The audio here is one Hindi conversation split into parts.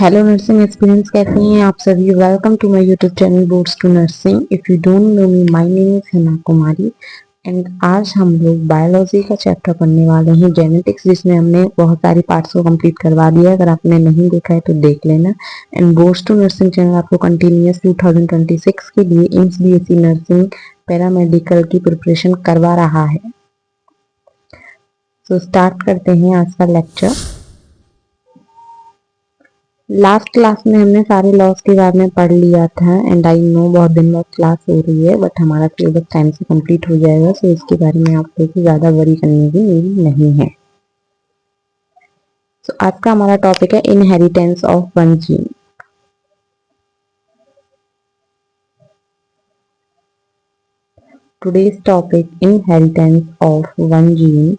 हेलो नर्सिंग एक्सपीरियंस, कैसे हैं आप सभी। Welcome to my YouTube channel boards to nursing. If you don't know me, my name is Hina Kumari and आज हम लोग बायोलॉजी का चैप्टर पढ़ने वाले हैं, जेनेटिक्स, जिसमें हमने बहुत सारी पार्ट्स को कंप्लीट करवा दिया। अगर आपने नहीं देखा है तो देख लेना। And boards to nursing channel आपको कंटिन्यूअस 2026 के लिए एम्स बीएससी नर्सिंग पैरामेडिकल की प्रिपरेशन करवा रहा है। तो स्टार्ट करते हैं आज का लेक्चर। लास्ट क्लास में हमने सारे लॉस के बारे में पढ़ लिया था एंड आई नो बहुत दिन बाद क्लास हो रही है, बट हमारा सिलेबस टाइम से कंप्लीट हो जाएगा, सो इसके बारे में आप लोग को ज़्यादा वरी करने की मेरी नहीं है। सो आज का हमारा टॉपिक है inheritance of one gene. Today's topic inheritance of one gene.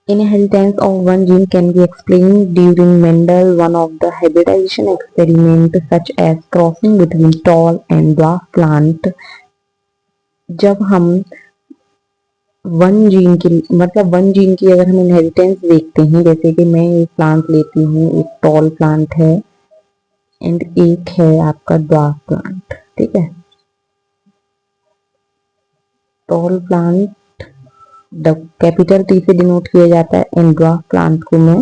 Inheritance of one gene can be explained during Mendel one of the hybridization experiment such as crossing between tall and dwarf plant। जब हम वन जीन की अगर हम इनहेरिटेंस देखते हैं, जैसे कि मैं एक प्लांट लेती हूँ, एक टॉल प्लांट है एंड एक है आपका ड्वार्फ प्लांट। ठीक है, टॉल प्लांट कैपिटल टी से डिनोट किया जाता है एंड ड्वार्फ प्लांट को मैं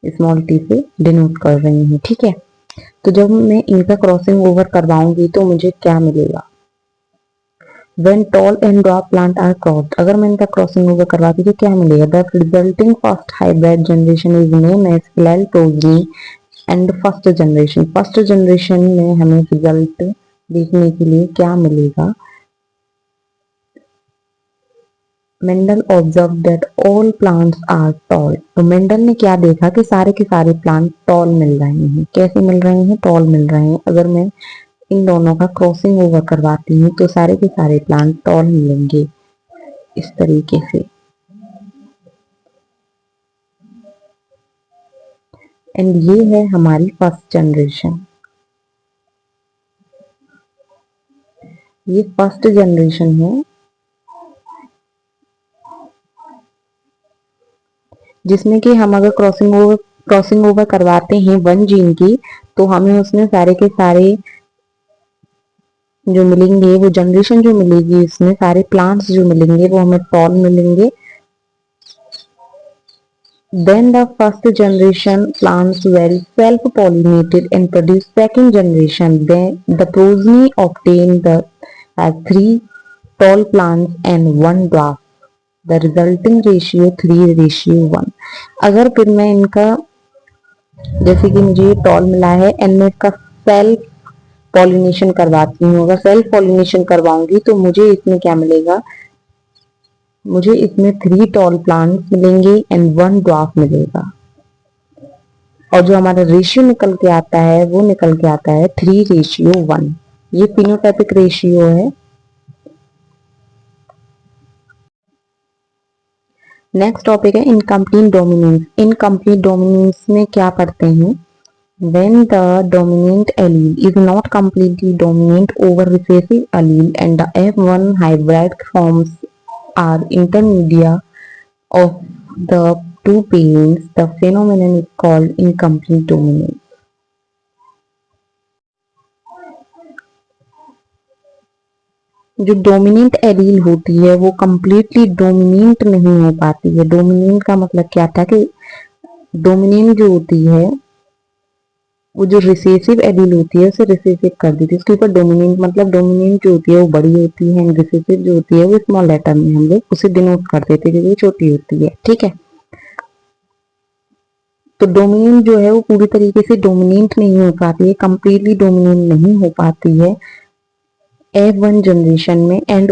स्मॉल टी से डिनोट कर रही हूँ। ठीक है, तो जब मैं इनका क्रॉसिंग ओवर करवाऊंगी तो मुझे क्या मिलेगा। When tall and dwarf plant are crossed, अगर मैं इनका क्रॉसिंग ओवर करवाती तो क्या मिलेगा। The resulting first hybrid generation is known as Hillel Tosny and first generation। First generation में हमें रिजल्ट देखने के लिए क्या मिलेगा। Mendel observe that all plants are tall. तो मेंडल ने क्या देखा कि सारे के सारे प्लांट टॉल मिल रहे हैं। कैसे मिल रहे हैं, टॉल मिल रहे हैं। अगर मैं इन दोनों का क्रॉसिंग ओवर करवाती हूँ तो सारे के सारे प्लांट टॉल मिलेंगे इस तरीके से। एंड ये है हमारी फर्स्ट जनरेशन। ये फर्स्ट जनरेशन है जिसमें कि हम अगर क्रॉसिंग ओवर करवाते हैं वन जीन की तो हमें उसमें सारे के सारे जो मिलेंगे, वो जनरेशन जो मिलेगी, इसमें सारे प्लांट्स जो मिलेंगे वो हमें टॉल मिलेंगे। Then the first generation plants were self-pollinated and produced second generation. Then the progeny obtained as 3 tall plants and 1 dwarf. The resulting ratio 3:1। अगर फिर मैं इनका, जैसे कि मुझे ये टॉल मिला है एंड मैं इसका सेल्फ पॉलिनेशन करवाती हूँ, अगर सेल्फ पॉलिनेशन करवाऊंगी तो मुझे इसमें क्या मिलेगा। मुझे इसमें 3 टॉल प्लांट्स मिलेंगे एंड 1 ड्वार्फ मिलेगा। और जो हमारा रेशियो निकल के आता है वो निकल के आता है 3:1। ये फिनोटाइपिक रेशियो है। नेक्स्ट टॉपिक है इनकम्प्लीट डोमिनेंस। इनकम्प्लीट डोमिनेंस में क्या पढ़ते हैं। When the dominant allele is not completely dominant over recessive allele and the F1 hybrid forms are intermediate of the two parents, the phenomenon is called incomplete dominance। जो डोमिनेंट एलील होती है वो कंप्लीटली डोमिनेंट नहीं हो पाती है। डोमिनेंट का मतलब क्या था कि डोमिनेंट जो होती है वो जो रिसेसिव एलील होती है उसे रिसेसिव कर देती है। उसके ऊपर डोमिनेंट मतलब डोमिनेंट जो होती है वो बड़ी होती है, रिसेसिव जो होती है वो स्मॉल लेटर में हम लोग उसे डिनोट कर देते हैं क्योंकि छोटी होती है। ठीक है, तो डोमिनेंट जो है वो पूरी तरीके से डोमिनेंट नहीं हो पाती है, कंप्लीटली डोमिनेंट नहीं हो पाती है F1 जनरेशन में। एंड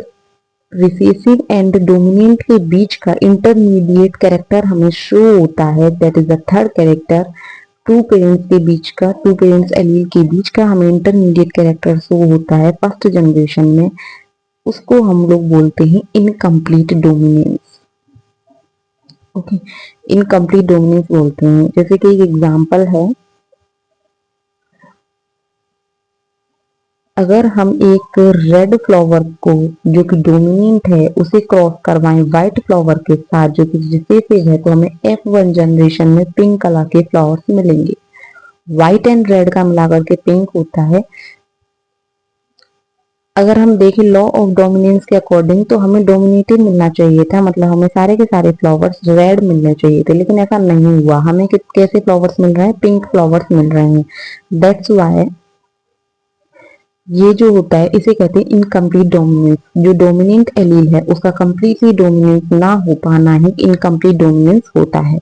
रिसेसिव एंड डोमिनेंट के बीच का इंटरमीडिएट कैरेक्टर हमें शो होता है, that is the third character. Two parents के बीच का, टू पेरेंट्स एलील के बीच का हमें इंटरमीडिएट कैरेक्टर शो होता है फर्स्ट जनरेशन में। उसको हम लोग बोलते हैं incomplete dominance. Okay, incomplete dominance बोलते हैं। जैसे कि एक एग्जांपल है, अगर हम एक रेड फ्लावर को जो कि डोमिनेंट है उसे क्रॉस करवाएं व्हाइट फ्लावर के साथ जो कि रिसेसिव है तो हमें F1 जनरेशन में पिंक कलर के फ्लावर्स मिलेंगे। व्हाइट एंड रेड का मिलाकर के पिंक होता है। अगर हम देखें लॉ ऑफ डोमिनेंस के अकॉर्डिंग तो हमें डोमिनेटिव मिलना चाहिए था, मतलब हमें सारे के सारे फ्लावर्स रेड मिलने चाहिए थे, लेकिन ऐसा नहीं हुआ। हमें कैसे फ्लावर्स मिल रहे हैं? पिंक फ्लावर्स मिल रहे हैं। दैट्स वाई ये जो होता है इसे कहते हैं इनकम्प्लीट डोमिनेंस। जो डोमिनेंट एलील है उसका कंप्लीटली डोमिनेंस ना हो पाना ही इनकम्प्लीट डोमिनेंस होता है।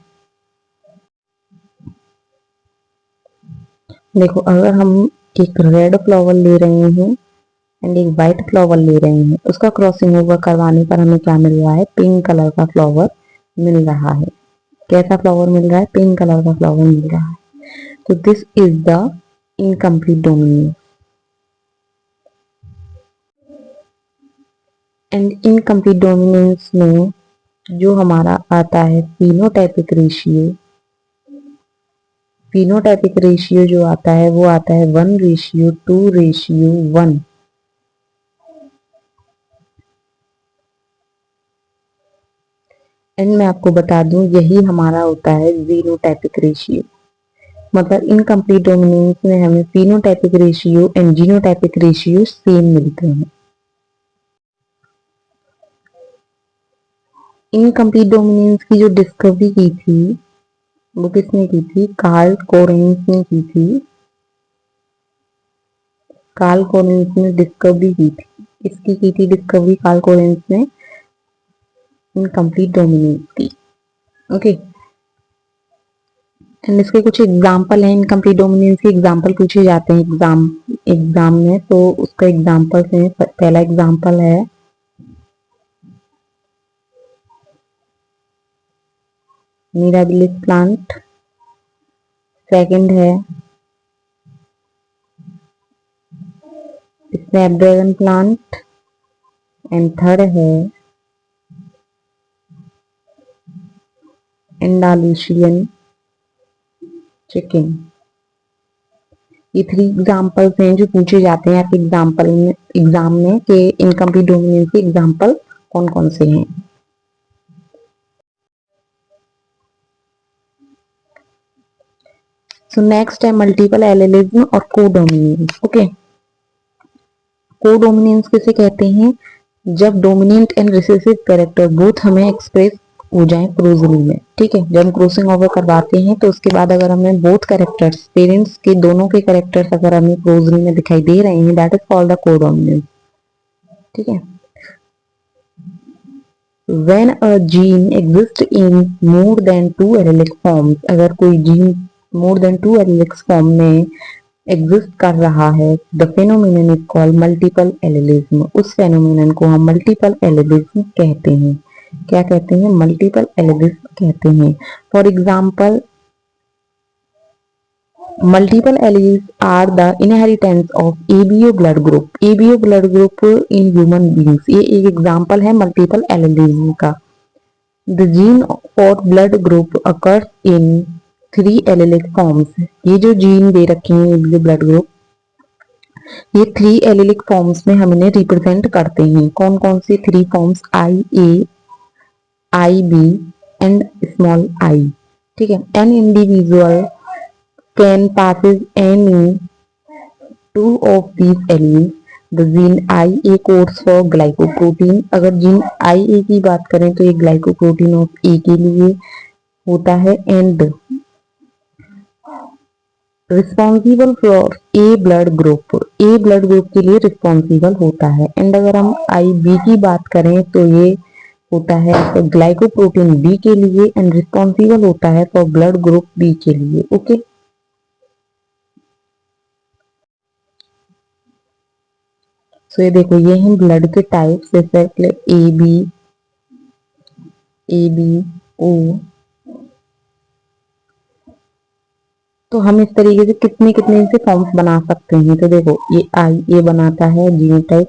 देखो, अगर हम एक रेड फ्लावर ले रहे हैं एंड एक व्हाइट फ्लावर ले रहे हैं, उसका क्रॉसिंग ओवर करवाने पर हमें क्या मिल रहा है? पिंक कलर का फ्लावर मिल रहा है। कैसा फ्लावर मिल रहा है? पिंक कलर का फ्लावर मिल रहा है। तो this is the incomplete dominance. And incomplete dominance में जो हमारा आता है फिनोटाइपिक रेशियो, फिनोटाइपिक रेशियो जो आता है वो आता है 1:2:1। एंड मैं आपको बता दूं यही हमारा होता है जीनोटाइपिक रेशियो। मतलब इनकम्प्लीट डोमिनेंस में हमें phenotypic ratio and genotypic ratio same मिलते हैं। इनकम्प्लीट डोमिनेंस की जो डिस्कवरी की थी वो किसने की थी? कार्ल कोरेंस ने की थी। कार्ल कोरेंस ने डिस्कवरी की थी। इसकी की थी डिस्कवरी कार्ल कोरेंस ने? इनकम्प्लीट डोमिनेंस की। ओके, एंड इसके कुछ एग्जाम्पल हैं। इनकम्प्लीट डोमिनेंस के एग्जाम्पल पूछे जाते हैं एग्जाम में, तो उसका एग्जाम्पल है। पहला एग्जाम्पल है मिराबिलिस प्लांट, सेकंड है स्नैपड्रैगन प्लांट, एंड थर्ड है एंडालुसियन चिकन। ये 3 एग्जाम्पल्स हैं जो पूछे जाते हैं आपके एग्जाम में कि इनकम्प्लीट डोमिनेंस के एग्जाम्पल कौन कौन से हैं। सो नेक्स्ट है मल्टीपल एलेलिज्म और कोडोमिनेंस। ओके, कोडोमिनेंस किसे कहते हैं? जब dominant and recessive character both हमें एक्सप्रेस हो जाए प्रोजली में। ठीक है, जब हम क्रॉसिंग ओवर करवाते हैं तो उसके बाद अगर हमें बोथ कैरेक्टर्स, पेरेंट्स के दोनों के कैरेक्टर्स अगर हमें प्रोजली में दिखाई दे रहे हैं, that is called the codominance. ठीक है, when a gene exists in more than two allelic forms, अगर कोई gene more than two allelic form में एग्जिस्ट कर रहा है, the phenomenon is called multiple allelism. उस फेनोमेनन को हम मल्टीपल एलेलिज्म कहते हैं। क्या कहते हैं? मल्टीपल एलेलिज्म कहते हैं। For example, multiple alleles are the inheritance of ABO blood group। ABO blood group in human beings, ये एक एग्जाम्पल है मल्टीपल एलेलिज्म का। The gene for blood group occurs in 3 allelic forms। ये जो जीन दे रखे हैं ABO blood group, ये 3 एलिलिक फॉर्म्स में हम इन्हें रिप्रेजेंट करते हैं। कौन कौन सी 3 forms? IA, IB and small I. ठीक है, an individual can passes any two of these alleles। The gene IA codes for glycoprotein. अगर जीन IA की बात करें तो ये ग्लाइकोप्रोटीन ऑफ ए के लिए होता है and responsible for a blood group, A blood group के लिए रिस्पॉन्सिबल होता है। एंड अगर हम IB की बात करें तो ये होता है आपका ग्लाइकोप्रोटीन बी के लिए एंड रिस्पॉन्सिबल होता है फॉर ब्लड ग्रुप बी के लिए। ओके, सो ये देखो, ये हैं ब्लड के टाइप्स, जैसे AB, O। तो हम इस तरीके से कितने कितने से फॉर्म्स बना सकते हैं। तो देखो, ये IA बनाता है जीनोटाइप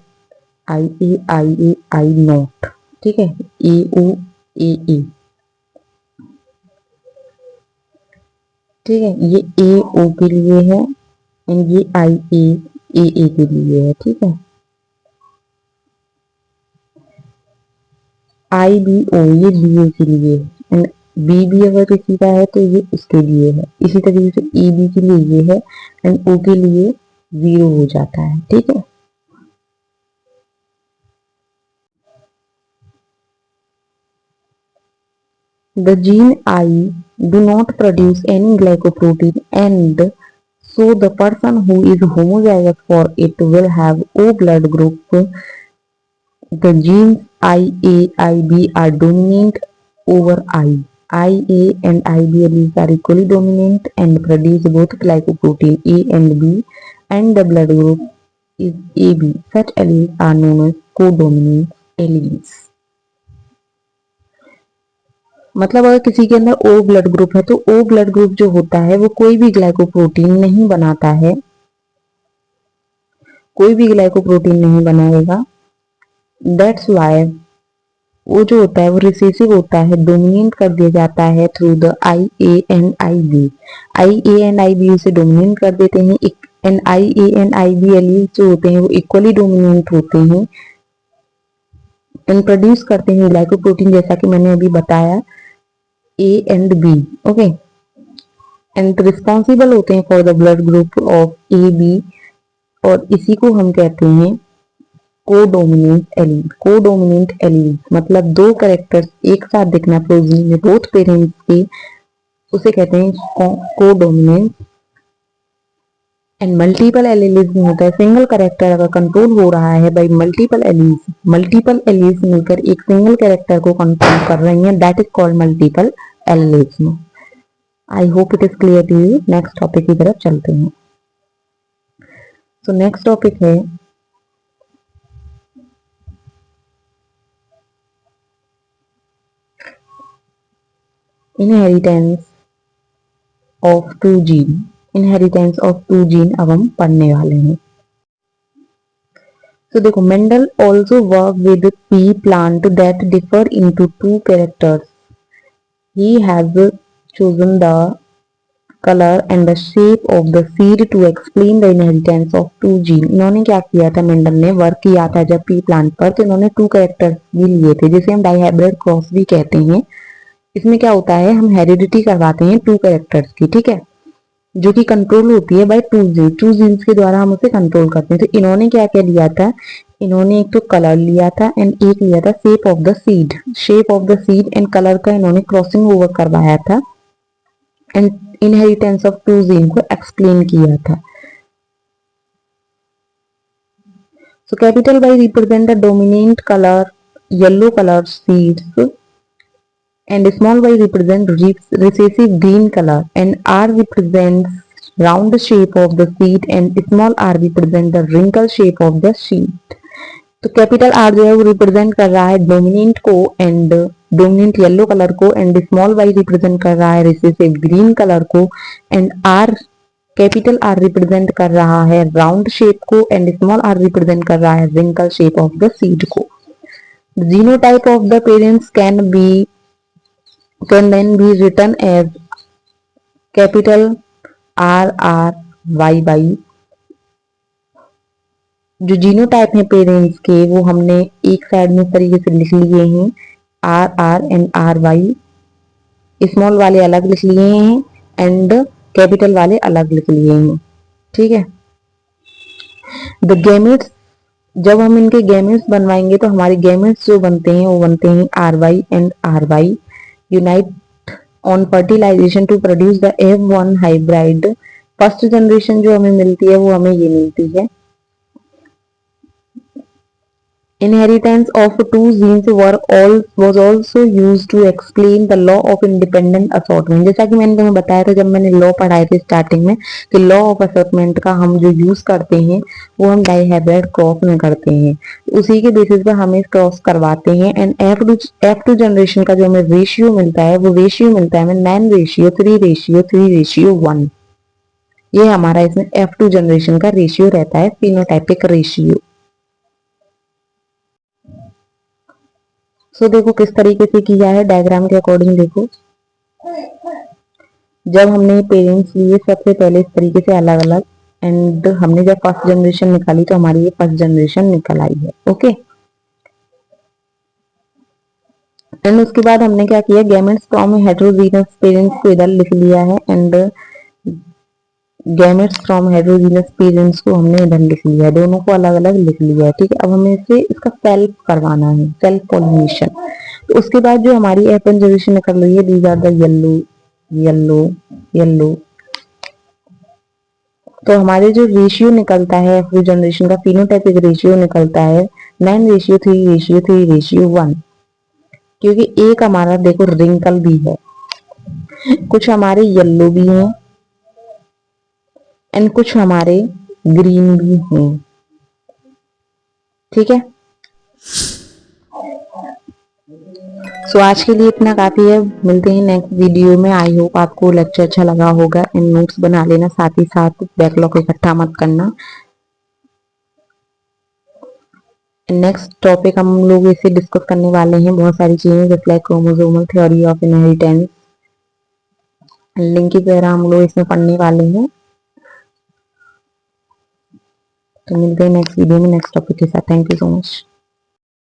IA नॉट। ठीक है, AO AA। ठीक है, ये AO के लिए है एंड ये IA ए के लिए है, ठीक है। आई बी ओ ये बी ए के लिए है, एंड बी भी अगर किसी का है तो ये उसके लिए है। इसी तरीके से ई बी के लिए ये है एंड ओ के लिए 0 हो जाता है, ठीक है। The gene I do not produce any glycoprotein, and so the person who is homozygous for it will have O blood group. The genes IA, IB are dominant over I. IA and IB alleles are equally dominant and produce both glycoprotein A and B, and the blood group is AB. Such alleles are known as codominant alleles. मतलब अगर किसी के अंदर ओ ब्लड ग्रुप है तो ओ ब्लड ग्रुप जो होता है वो कोई भी ग्लाइकोप्रोटीन नहीं बनाता है, कोई भी ग्लाइकोप्रोटीन नहीं बनाएगा। दैट्स वाई वो जो होता है वो रिसेसिव होता है, डोमिनेट कर दिया जाता है through the I A and I B. I A and I B उसे डोमिनेट कर देते हैं, and I A and I B allele जो होते हैं वो इक्वली डोमिनेट होते हैं एंड प्रोड्यूस करते हैं ग्लाइकोप्रोटीन, जैसा कि मैंने अभी बताया, A and B, okay, and responsible होते हैं for the blood group of A B, और इसी को हम कहते हैं कोडोमिनेंट एलील। कोडोमिनेंट एलील मतलब दो कैरेक्टर्स एक साथ दिखना प्रोजीन में बोथ पेरेंट्स के, उसे कहते हैं कोडोमिनेंट। एंड मल्टीपल एलीलिज्म होता है, सिंगल कैरेक्टर अगर कंट्रोल हो रहा है बाय मल्टीपल एलील्स मिलकर एक सिंगल कैरेक्टर को कंट्रोल कर रही हैं, that is called multiple allelism. I hope it is clear to you. Next topic की तरफ चलते हैं। सो नेक्स्ट टॉपिक है inheritance of two gene. Inheritance of two gene अब हम पढ़ने वाले हैं। तो देखो, Mendel also work with pea plant that differ into two characters. He has chosen the color and the shape of the seed to explain the inheritance of two gene। इन्होंने क्या किया था, मेंडल ने वर्क किया था जब पी प्लांट पर, तो इन्होंने टू कैरेक्टर्स भी लिए थे जिसे हम डाइहाइब्रिड क्रॉस भी कहते हैं। इसमें क्या होता है, हम हेरिडिटी करवाते हैं टू कैरेक्टर्स की, ठीक है, जो कि कंट्रोल होती है बाय टू जीन्स के द्वारा हम उसे कंट्रोल करते हैं। तो इन्होंने क्या क्या लिया था, इन्होंने एक तो कलर लिया था एंड एक लिया था shape of the seed. Shape of the seed and colour का इन्होंने क्रॉसिंग ओवर करवाया था and inheritance of two gene को एक्सप्लेन किया था। So capital Y represent the dominant colour yellow colour seeds and small y represent recessive green color, and r represents round shape of the seed and small r represent the wrinkle shape of the seed। तो कैपिटल आर जो है वो रिप्रेजेंट कर रहा है डोमिनेंट को एंड डोमिनेंट येलो कलर को, एंड स्मॉल वाई रिप्रेजेंट कर रहा है रिसेसिव ग्रीन कलर को, and R capital R represent कर रहा है राउंड शेप को, एंड स्मॉल आर रिप्रेजेंट कर रहा है wrinkle shape of the seed को। Genotype of the parents can then be written as capital RRYY। जो जीनोटाइप है पेरेंट्स के वो हमने एक साइड में इस तरीके से लिख लिए हैं, RR एंड RY, स्मॉल वाले अलग लिख लिए हैं एंड कैपिटल वाले अलग लिख लिए हैं, ठीक है। द गैमेट्स, जब हम इनके गैमेट्स बनवाएंगे तो हमारे गैमेट्स जो बनते हैं वो बनते हैं RY and RY unite on fertilization to produce the F1 hybrid। First generation जो हमें मिलती है वो हमें ये मिलती है। Inheritance of two genes was also used to explain the law of independent assortment। जैसा कि मैंने तुम्हें बताया था जब मैंने लॉ पढ़ाए थे स्टार्टिंग में, कि लॉ ऑफ असॉर्टमेंट का हम जो यूज करते हैं वो हम डाइहाइब्रिड क्रॉस में करते हैं, उसी के बेसिस पर हमें क्रॉस करवाते हैं। एंड F2 जनरेशन का जो हमें रेशियो मिलता है वो रेशियो मिलता है हमें 9:3:3:1। ये हमारा इसमें F2 जनरेशन का रेशियो रहता है, फिनोटाइपिक रेशियो। सो देखो किस तरीके से किया है, डायग्राम के अकॉर्डिंग देखो। जब हमने पेरेंट्स लिए सबसे पहले इस तरीके से अलग अलग, एंड हमने जब फर्स्ट जनरेशन निकाली तो हमारी ये फर्स्ट जनरेशन निकल आई है। ओके, एंड उसके बाद हमने क्या किया, गैमेट्स फ्रॉम हेटेरोजीनस पेरेंट्स को इधर लिख लिया है and gametes from heterogeneous parents को हमने इधर लिख लिया है, दोनों को अलग अलग लिख लिया है। ठीक है, अब हमें इसे इसका सेल्फ करवाना है, सेल्फ पॉलिनेशन। तो उसके बाद जो हमारी एफ1 जनरेशन निकल रही है, these are the yellow yellow yellow. तो हमारे जो रेशियो निकलता है एफ जनरेशन का, फिनोटाइपिक रेशियो निकलता है 9:3:3:1, क्योंकि एक हमारा देखो रिंकल भी है, कुछ हमारे येलो भी हैं एंड कुछ हमारे ग्रीन भी हैं। ठीक है, सो आज के लिए इतना काफी है, मिलते हैं नेक्स्ट वीडियो में। आई होप आपको लेक्चर अच्छा लगा होगा, एंड नोट्स बना लेना, साथ ही साथ बैकलॉग इकट्ठा मत करना। नेक्स्ट टॉपिक हम लोग इसे डिस्कस करने वाले हैं, बहुत सारी चीजें जैसे like chromosomal theory of inheritance, link वगैरह हम लोग इसमें पढ़ने वाले हैं। तो मिलते हैं नेक्स्ट वीडियो में नेक्स्ट टॉपिक के साथ। Thank you so much.